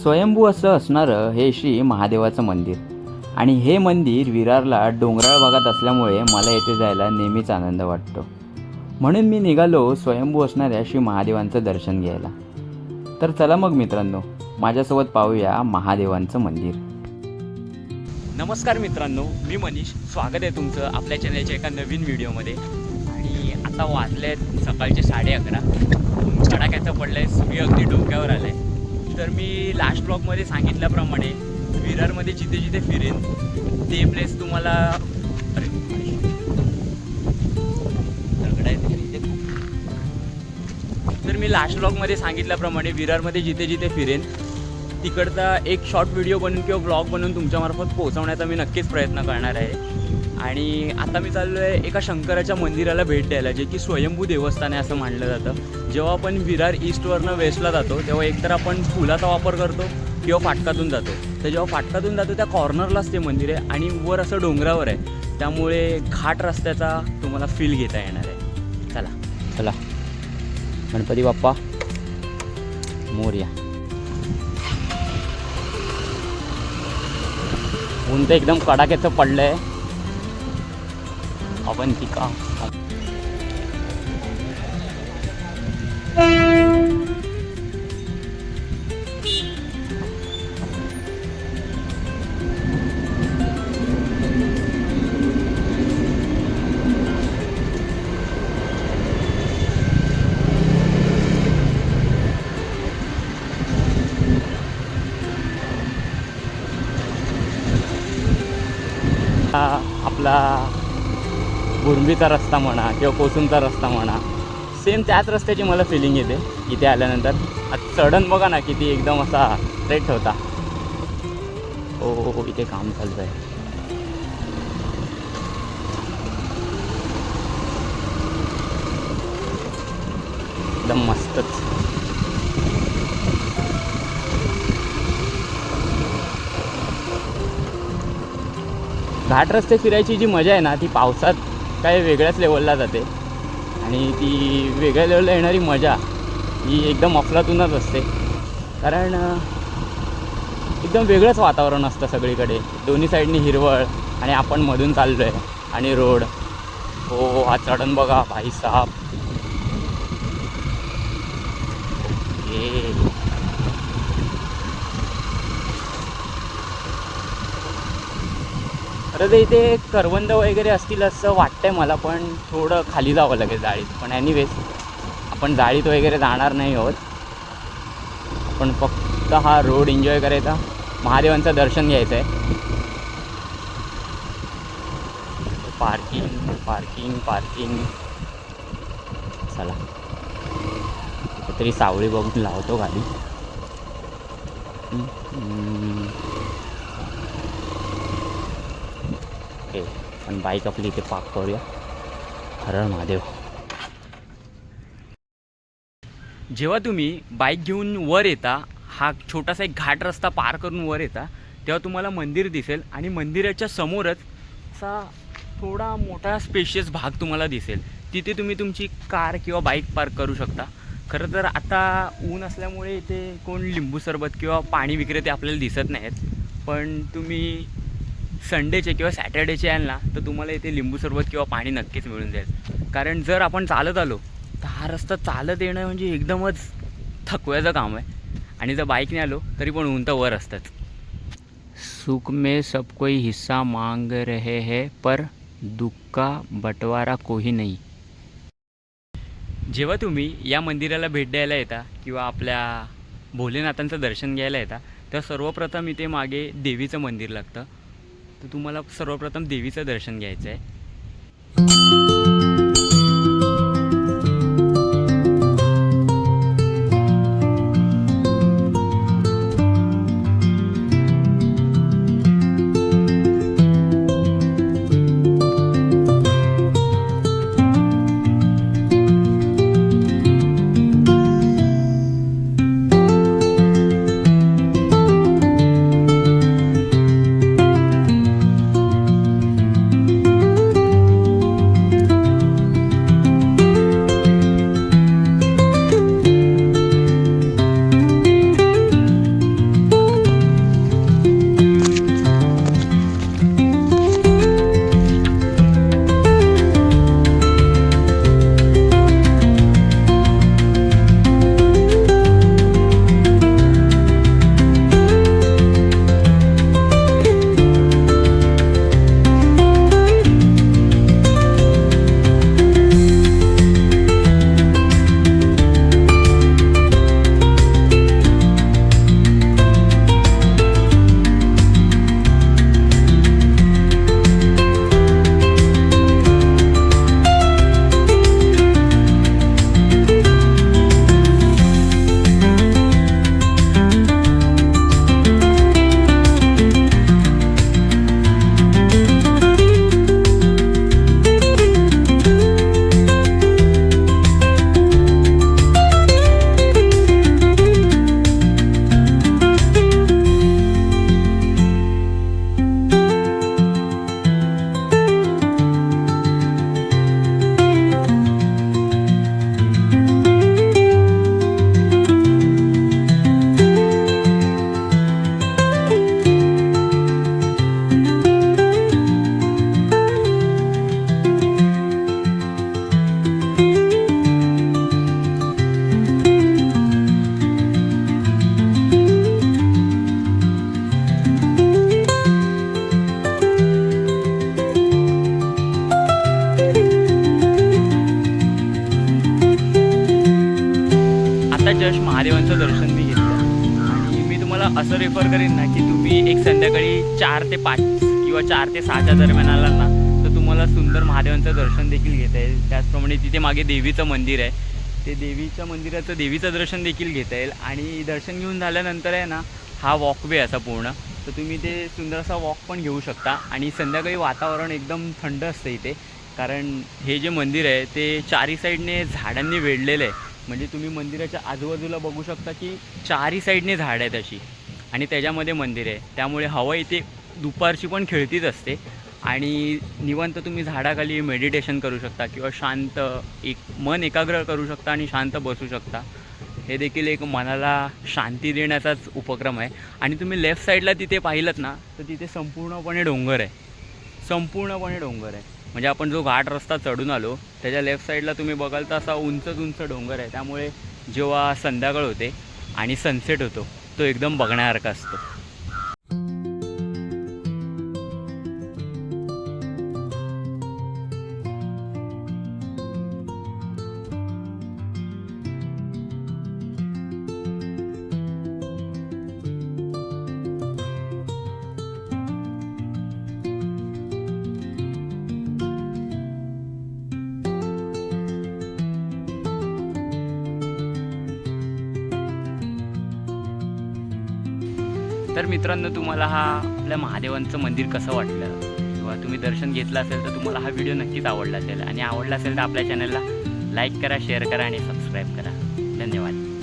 स्वयंभू असं असणारं हे श्री महादेवाचं मंदिर आणि हे मंदिर विरारला डोंगराळ भागात असल्यामुळे मला येथे जायला नेहमीच आनंद वाटतो. म्हणून मी निघालो स्वयंभू असणाऱ्या श्री महादेवांचं दर्शन घ्यायला. तर चला मग मित्रांनो, माझ्यासोबत पाहूया महादेवांचं मंदिर. नमस्कार मित्रांनो, मी मनीष. स्वागत आहे तुमचं आपल्या चॅनलच्या एका नवीन व्हिडिओमध्ये. आणि आता वाजले आहेत सकाळचे 11:30. कडाक्याचं पडलं आहे, सूर्य अगदी डोक्यावर आलं आहे. तर मी लास्ट ब्लॉगमध्ये सांगितल्याप्रमाणे विरारमध्ये जिथे जिथे फिरेन ते प्लेस तुम्हाला तर मी लास्ट ब्लॉगमध्ये सांगितल्याप्रमाणे विरारमध्ये जिथे जिथे फिरेन तिकडचा एक शॉर्ट व्हिडिओ बनवून किंवा ब्लॉग बनवून तुमच्यामार्फत पोहोचवण्याचा मी नक्कीच प्रयत्न करणार आहे. आणि आता मी चाललो आहे एका शंकराच्या मंदिराला भेट द्यायला, जे की स्वयंभू देवस्थान आहे असं मानलं जातं. जेव्हा आपण विरार ईस्टवरनं वेस्टला जातो तेव्हा एकतर आपण पुलाचा वापर करतो किंवा फाटकातून जातो. तर जेव्हा फाटकातून जातो त्या कॉर्नरलाच ते मंदिर आहे आणि वर असं डोंगरावर आहे, त्यामुळे घाट रस्त्याचा तुम्हाला फील घेता येणार आहे. चला चला, गणपती बाप्पा मोरया. ऊन तर एकदम कडाक्याचं पडलं आहे. अवंतिका आपला गुरबीचा रस्ता म्हणा किंवा कोसूनचा रस्ता म्हणा, सेम त्याच रस्त्याची मला फिलिंग येते इथे आल्यानंतर. आता चढण बघा ना किती एकदम असा स्ट्रेट होता. हो, इथे काम चालतं आहे. एकदम मस्तच. घाट रस्ते फिरायची जी मजा आहे ना ती पावसात काय वेगळ्याच लेवलला जाते. आणि ती वेगळ्या लेवलला येणारी मजा ही एकदम अफलातूनच असते. कारण एकदम वेगळंच वातावरण असतं सगळीकडे. दोन्ही साईडनी हिरवळ आणि आपण मधून चाललो आहे आणि रोड. हो, हा चढण बघा भाई साहब. खरं तर इथे करवंद वगैरे असतील असं वाटतंय मला, पण थोडं खाली जावं लागेल जाळीत. पण एनिवेज आपण जाळीत वगैरे जाणार नाही आहोत. आपण फक्त हा रोड एन्जॉय करायचा, महादेवांचं दर्शन घ्यायचं आहे. Parking parking parking. चला तरी सावळी बघून लावतो गाडी. पण बाईक आपली इथे पार्क करूया. हर हर महादेव. जेव्हा तुम्ही बाईक घेऊन वर येता, हा छोटासा एक घाट रस्ता पार करून वर येता, तेव्हा तुम्हाला मंदिर दिसेल आणि मंदिराच्या समोरच असा थोडा मोठा स्पेशियस भाग तुम्हाला दिसेल. तिथे तुम्ही तुमची कार किंवा बाईक पार्क करू शकता. खरं तर आता ऊन असल्यामुळे इथे कोण लिंबू सरबत किंवा पाणी विक्रेते आपल्याला दिसत नाहीत. पण तुम्ही संडेचे किंवा सॅटर्डेचे याल ना तर तुम्हाला इथे लिंबू सरबत किंवा पाणी नक्कीच मिळून जाईल. कारण जर आपण चालत आलो तर हा रस्ता चालत येणं म्हणजे एकदमच थकव्याचं काम आहे. आणि जर बाईकने आलो तरी पण ऊन तर वर असतंच. सुख में सब कोई हिस्सा मांग रहे है पर दुःख का बंटवारा कोई नहीं. जेव्हा तुम्ही या मंदिराला भेट द्यायला येता किंवा आपल्या भोलेनाथांचं दर्शन घ्यायला येता तेव्हा सर्वप्रथम इथे मागे देवीचं मंदिर लागतं. तर तुम्हाला सर्वप्रथम देवीचं दर्शन घ्यायचं आहे. तुम्हाला असं रेफर करेन ना की तुम्ही एक संध्याकाळी 4 ते 5 किंवा 4 ते 6च्या दरम्यान आला ना तर तुम्हाला सुंदर महादेवांचं दर्शन देखील घेता येईल. त्याचप्रमाणे तिथे मागे देवीचं मंदिर आहे, ते देवीच्या मंदिराचं देवीचं दर्शन देखील घेता येईल. आणि दर्शन घेऊन झाल्यानंतर आहे ना हा वॉकवे असा पूर्ण, तर तुम्ही ते सुंदर असा वॉक पण घेऊ शकता. आणि संध्याकाळी वातावरण एकदम थंड असतं इथे, कारण हे जे मंदिर आहे ते चारी साईडने झाडांनी वेढलेलं आहे. म्हणजे तुम्ही मंदिराच्या आजूबाजूला बघू शकता की चारी साईडने झाड आहेत अशी, आणि त्याच्यामध्ये मंदिर आहे. त्यामुळे हवा इथे दुपारची पण खेळतीच असते. आणि निवांत तुम्ही झाडाखाली मेडिटेशन करू शकता किंवा शांत एक मन एकाग्र करू शकता आणि शांत बसू शकता. हे देखील एक मनाला शांती देण्याचाच उपक्रम आहे. आणि तुम्ही लेफ्ट साईडला तिथे पाहिलंत ना तर तिथे संपूर्णपणे डोंगर आहे, संपूर्णपणे डोंगर आहे. म्हणजे आपण जो घाट रस्ता चढून आलो त्याच्या लेफ्ट साईडला तुम्ही बघाल तर असा उंचच उंच डोंगर आहे. त्यामुळे जेव्हा संध्याकाळ होते आणि सनसेट होतो तो एकदम बघण्यासारखा असतो. तर मित्रांनो, तुम्हाला हा आपल्या महादेवांचं मंदिर कसं वाटलं किंवा तुम्ही दर्शन घेतलं असेल तर तुम्हाला हा व्हिडिओ नक्कीच आवडला असेल. आणि आवडला असेल तर आपल्या चॅनलला लाईक करा, शेअर करा आणि सबस्क्राईब करा. धन्यवाद.